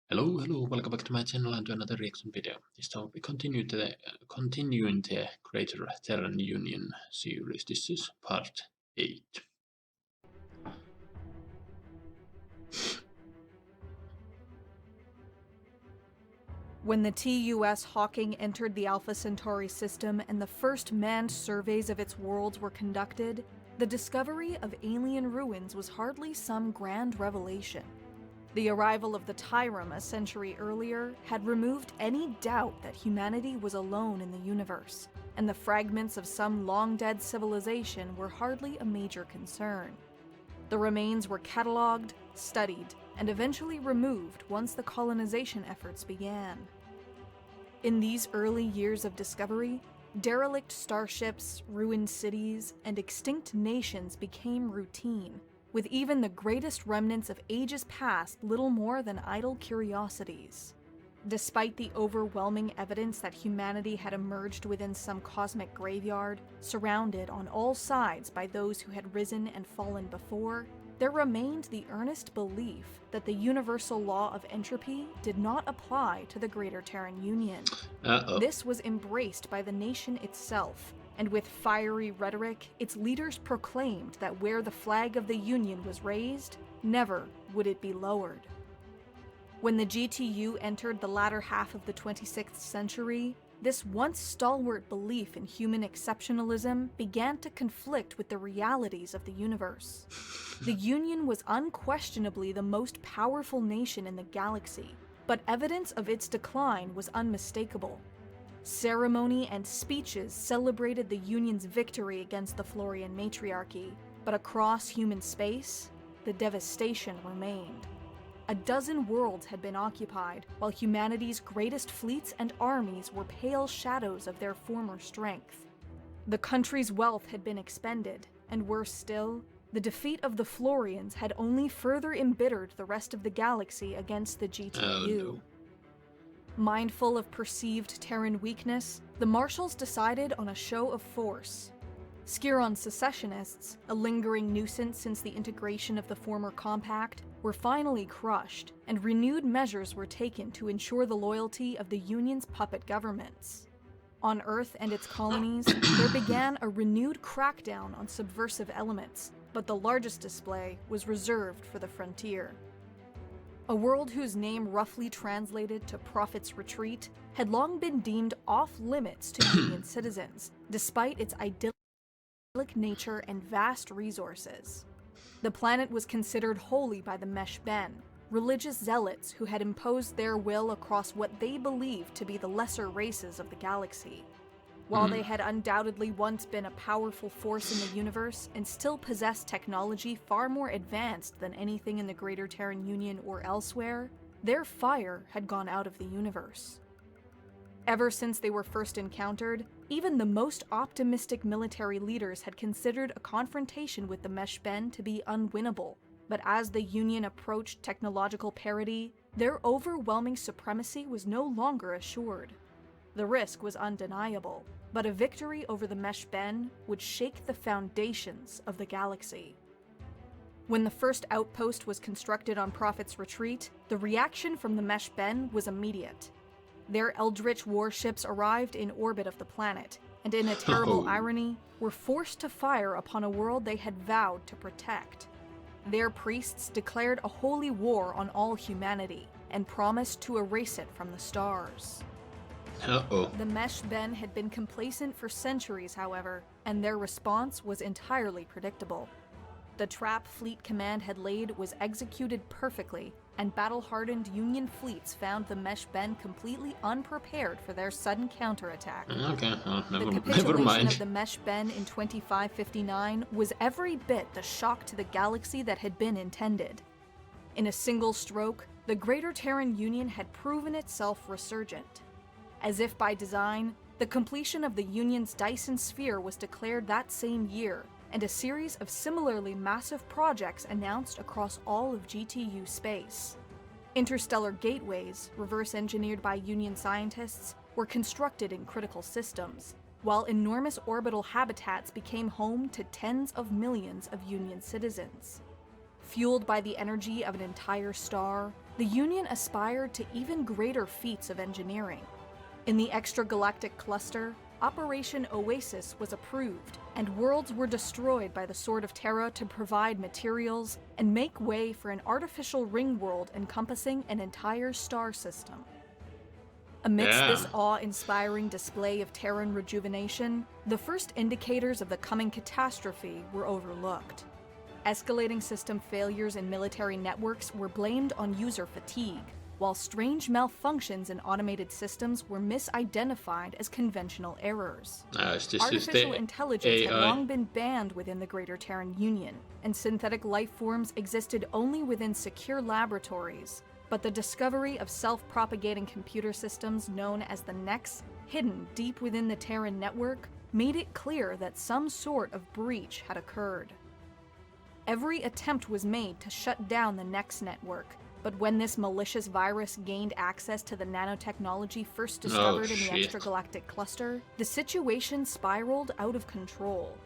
Hello, welcome back to my channel and to another reaction video. This time we continuing the Greater Terran Union series. This is part 8. When the TUS Hawking entered the Alpha Centauri system and the first manned surveys of its worlds were conducted, the discovery of alien ruins was hardly some grand revelation. The arrival of the Tyrum a century earlier had removed any doubt that humanity was alone in the universe, and the fragments of some long-dead civilization were hardly a major concern. The remains were catalogued, studied, and eventually removed once the colonization efforts began. In these early years of discovery, derelict starships, ruined cities, and extinct nations became routine, with even the greatest remnants of ages past little more than idle curiosities. Despite the overwhelming evidence that humanity had emerged within some cosmic graveyard, surrounded on all sides by those who had risen and fallen before, there remained the earnest belief that the universal law of entropy did not apply to the Greater Terran Union. This was embraced by the nation itself, and with fiery rhetoric, its leaders proclaimed that where the flag of the Union was raised, never would it be lowered. When the GTU entered the latter half of the 26th century, this once stalwart belief in human exceptionalism began to conflict with the realities of the universe. The Union was unquestionably the most powerful nation in the galaxy, but evidence of its decline was unmistakable. Ceremony and speeches celebrated the Union's victory against the Florian matriarchy, but across human space, the devastation remained. A dozen worlds had been occupied, while humanity's greatest fleets and armies were pale shadows of their former strength. The country's wealth had been expended, and worse still, the defeat of the Florians had only further embittered the rest of the galaxy against the GTU. No. Mindful of perceived Terran weakness, the Marshals decided on a show of force. Skiron secessionists, a lingering nuisance since the integration of the former compact, were finally crushed, and renewed measures were taken to ensure the loyalty of the Union's puppet governments. On Earth and its colonies, there began a renewed crackdown on subversive elements, but the largest display was reserved for the frontier. A world whose name roughly translated to Prophet's Retreat had long been deemed off-limits to Union citizens, despite its idyllic nature and vast resources. The planet was considered holy by the Mesh-Ben, religious zealots who had imposed their will across what they believed to be the lesser races of the galaxy. While they had undoubtedly once been a powerful force in the universe and still possessed technology far more advanced than anything in the Greater Terran Union or elsewhere, their fire had gone out of the universe. Ever since they were first encountered, even the most optimistic military leaders had considered a confrontation with the Mesh-Ben to be unwinnable, but as the Union approached technological parity, their overwhelming supremacy was no longer assured. The risk was undeniable, but a victory over the Mesh-Ben would shake the foundations of the galaxy. When the first outpost was constructed on Prophet's Retreat, the reaction from the Mesh-Ben was immediate. Their eldritch warships arrived in orbit of the planet, and in a terrible irony, were forced to fire upon a world they had vowed to protect. Their priests declared a holy war on all humanity, and promised to erase it from the stars. The Mesh-Ben had been complacent for centuries, however, and their response was entirely predictable. The trap Fleet Command had laid was executed perfectly, and battle-hardened Union fleets found the Mesh-Ben completely unprepared for their sudden counterattack. Okay, The never capitulation mind. of the Mesh-Ben in 2559 was every bit the shock to the galaxy that had been intended. In a single stroke, the Greater Terran Union had proven itself resurgent. As if by design, the completion of the Union's Dyson Sphere was declared that same year, and a series of similarly massive projects announced across all of GTU space. Interstellar gateways, reverse-engineered by Union scientists, were constructed in critical systems, while enormous orbital habitats became home to tens of millions of Union citizens. Fueled by the energy of an entire star, the Union aspired to even greater feats of engineering. In the extragalactic cluster, Operation Oasis was approved, and worlds were destroyed by the Sword of Terra to provide materials and make way for an artificial ring world encompassing an entire star system. Amidst this awe-inspiring display of Terran rejuvenation, the first indicators of the coming catastrophe were overlooked. Escalating system failures in military networks were blamed on user fatigue, while strange malfunctions in automated systems were misidentified as conventional errors. Artificial intelligence had long been banned within the Greater Terran Union, and synthetic life forms existed only within secure laboratories. But the discovery of self-propagating computer systems known as the Nex, hidden deep within the Terran network, made it clear that some sort of breach had occurred. Every attempt was made to shut down the Nex network, but when this malicious virus gained access to the nanotechnology first discovered in the extragalactic cluster, the situation spiraled out of control.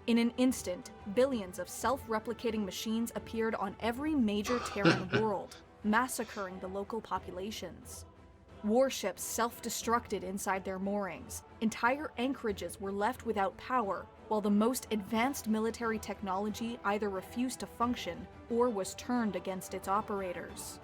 In an instant, billions of self-replicating machines appeared on every major Terran world, massacring the local populations. Warships self-destructed inside their moorings. Entire anchorages were left without power, while the most advanced military technology either refused to function or was turned against its operators.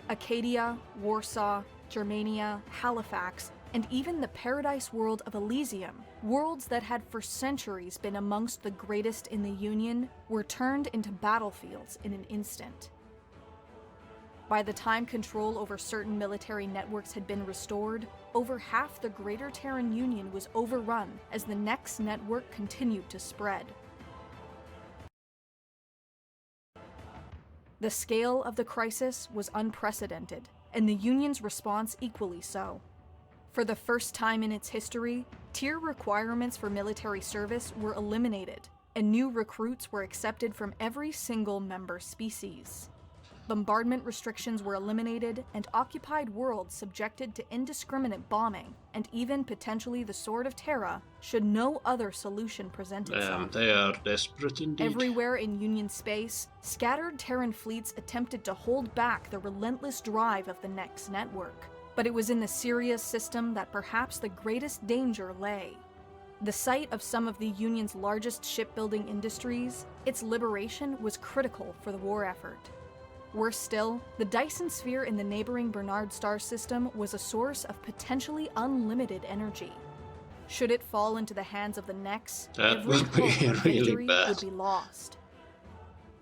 Acadia, Warsaw, Germania, Halifax, and even the paradise world of Elysium, worlds that had for centuries been amongst the greatest in the Union, were turned into battlefields in an instant. By the time control over certain military networks had been restored, over half the Greater Terran Union was overrun as the Nex network continued to spread. The scale of the crisis was unprecedented, and the Union's response equally so. For the first time in its history, tier requirements for military service were eliminated, and new recruits were accepted from every single member species. Bombardment restrictions were eliminated, and occupied worlds subjected to indiscriminate bombing, and even potentially the Sword of Terra, should no other solution present itself. They are desperate indeed. Everywhere in Union space, scattered Terran fleets attempted to hold back the relentless drive of the Nex network. But it was in the Sirius system that perhaps the greatest danger lay. The site of some of the Union's largest shipbuilding industries, its liberation was critical for the war effort. Worse still, the Dyson sphere in the neighboring Bernard star system was a source of potentially unlimited energy. Should it fall into the hands of the Nex, every hope of victory would be lost.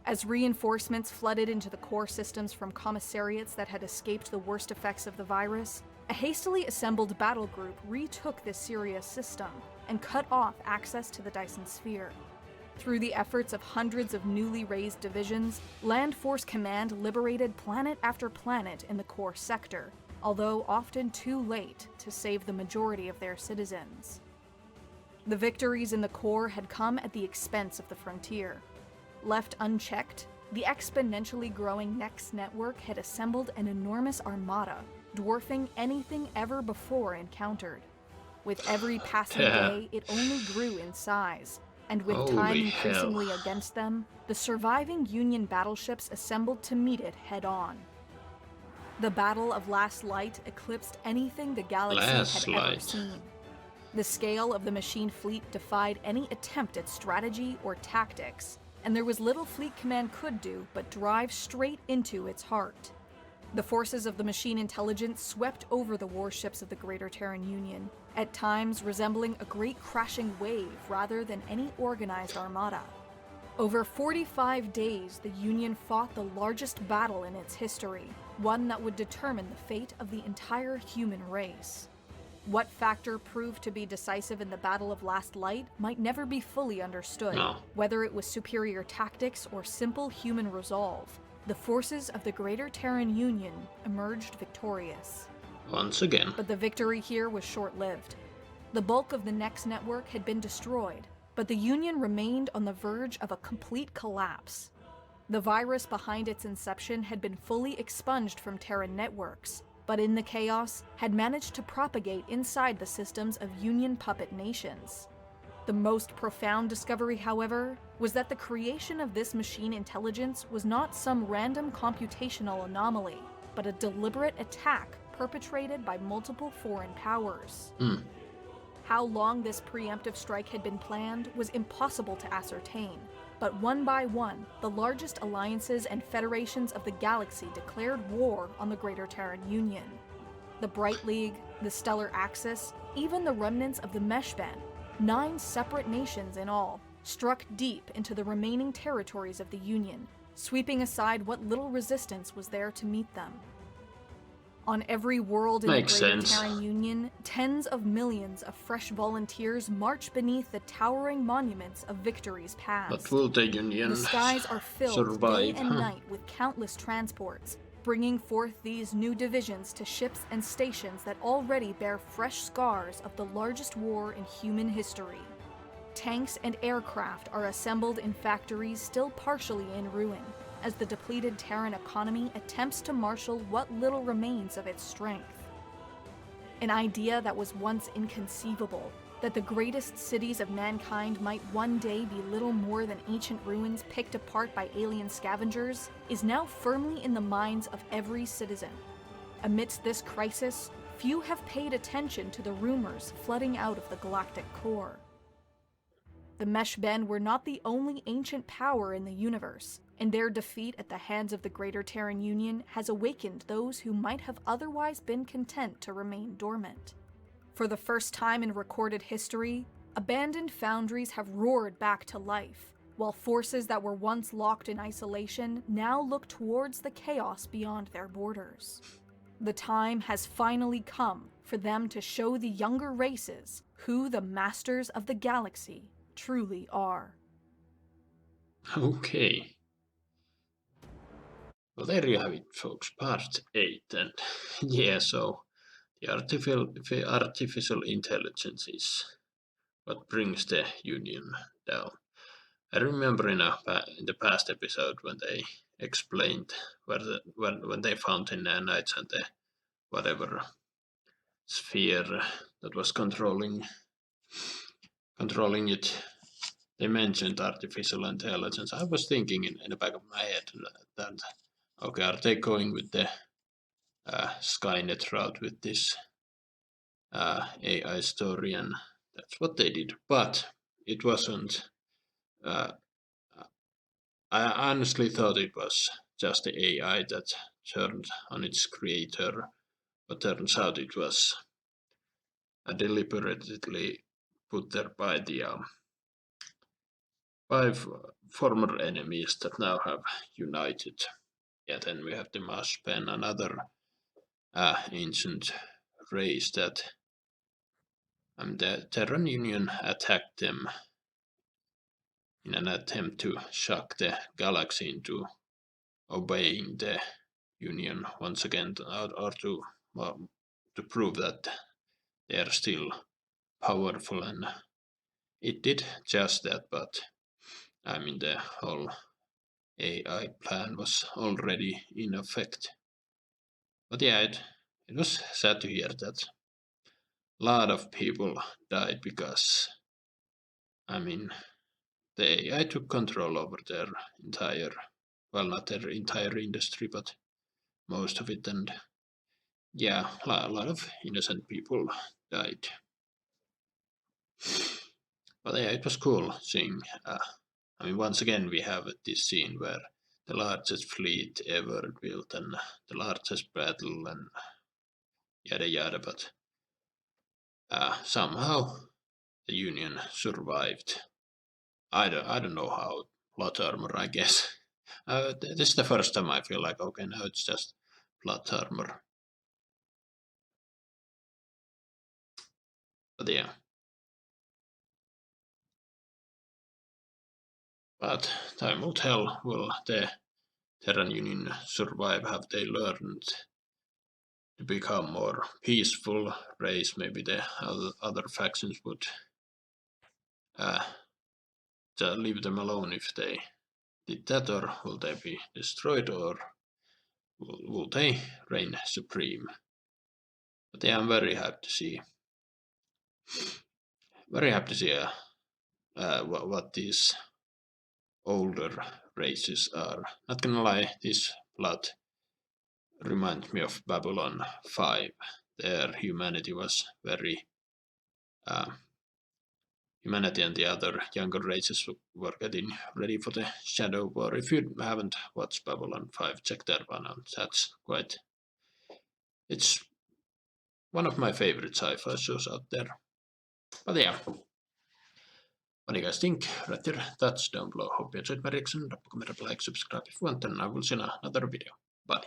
As reinforcements flooded into the core systems from commissariats that had escaped the worst effects of the virus, a hastily assembled battle group retook this Sirius system and cut off access to the Dyson sphere. Through the efforts of hundreds of newly raised divisions, Land Force Command liberated planet after planet in the core sector, although often too late to save the majority of their citizens. The victories in the core had come at the expense of the frontier. Left unchecked, the exponentially growing Nex network had assembled an enormous armada, dwarfing anything ever before encountered. With every passing day, it only grew in size. And with time increasingly against them, the surviving Union battleships assembled to meet it head-on. The Battle of Last Light eclipsed anything the galaxy had ever seen. The scale of the machine fleet defied any attempt at strategy or tactics, and there was little Fleet Command could do but drive straight into its heart. The forces of the machine intelligence swept over the warships of the Greater Terran Union, at times resembling a great crashing wave rather than any organized armada. Over 45 days, the Union fought the largest battle in its history, one that would determine the fate of the entire human race. What factor proved to be decisive in the Battle of Last Light might never be fully understood, whether it was superior tactics or simple human resolve. The forces of the Greater Terran Union emerged victorious. Once again. But the victory here was short-lived. The bulk of the Nex network had been destroyed, but the Union remained on the verge of a complete collapse. The virus behind its inception had been fully expunged from Terran networks, but in the chaos had managed to propagate inside the systems of Union puppet nations. The most profound discovery, however, was that the creation of this machine intelligence was not some random computational anomaly, but a deliberate attack perpetrated by multiple foreign powers. How long this preemptive strike had been planned was impossible to ascertain, but one by one, the largest alliances and federations of the galaxy declared war on the Greater Terran Union. The Bright League, the Stellar Axis, even the remnants of the Mesh Band, 9 separate nations in all, struck deep into the remaining territories of the Union, sweeping aside what little resistance was there to meet them. On every world in Makes the Greater sense. Terran Union, tens of millions of fresh volunteers march beneath the towering monuments of victories past. But will the Union The skies are filled day survive? and night with countless transports, bringing forth these new divisions to ships and stations that already bear fresh scars of the largest war in human history. Tanks and aircraft are assembled in factories still partially in ruin, as the depleted Terran economy attempts to marshal what little remains of its strength. An idea that was once inconceivable, that the greatest cities of mankind might one day be little more than ancient ruins picked apart by alien scavengers, is now firmly in the minds of every citizen. Amidst this crisis, few have paid attention to the rumors flooding out of the galactic core. The Mesh Ben were not the only ancient power in the universe, and their defeat at the hands of the Greater Terran Union has awakened those who might have otherwise been content to remain dormant. For the first time in recorded history, abandoned foundries have roared back to life, while forces that were once locked in isolation now look towards the chaos beyond their borders. The time has finally come for them to show the younger races who the masters of the galaxy truly are. Okay. Well, there you have it, folks. Part 8. And yeah, so the artificial intelligence is what brings the Union down. I remember in the past episode when they explained when they found the nanites and the whatever sphere that was controlling it. They mentioned artificial intelligence. I was thinking in the back of my head that okay, are they going with the Skynet route with this AI story, and that's what they did. But it wasn't. I honestly thought it was just the AI that turned on its creator, but turns out it was deliberately put there by the former enemies that now have united. Yeah, then we have the Mashpen, another ancient race that the Terran Union attacked them in an attempt to shock the galaxy into obeying the Union once again, or to prove that they are still powerful, and it did just that. But I mean, the whole AI plan was already in effect. But yeah, it was sad to hear that a lot of people died because, I mean, the AI took control over their entire, well, not their entire industry, but most of it, and yeah, a lot of innocent people died. But yeah, it was cool seeing. I mean, once again, we have this scene where the largest fleet ever built and the largest battle and yada yada. But somehow the Union survived. I don't know how. Plot armor, I guess. This is the first time I feel like okay, now it's just plot armor. But yeah. But time will tell. Will the Terran Union survive? Have they learned to become more peaceful race? Maybe the other factions would leave them alone if they did that, or will they be destroyed, or will they reign supreme? But yeah, I'm very happy to see. Very happy to see what these older races are. Not gonna lie, this plot reminds me of Babylon 5. There, humanity was very. Uh, Humanity and the other younger races were getting ready for the Shadow War. If you haven't watched Babylon 5, check that one out. That's quite. It's one of my favorite sci fi shows out there. But yeah, what do you guys think? Write your thoughts down below. Hope you enjoyed my reaction. Drop a comment, like, subscribe if you want, and I will see you in another video. Bye.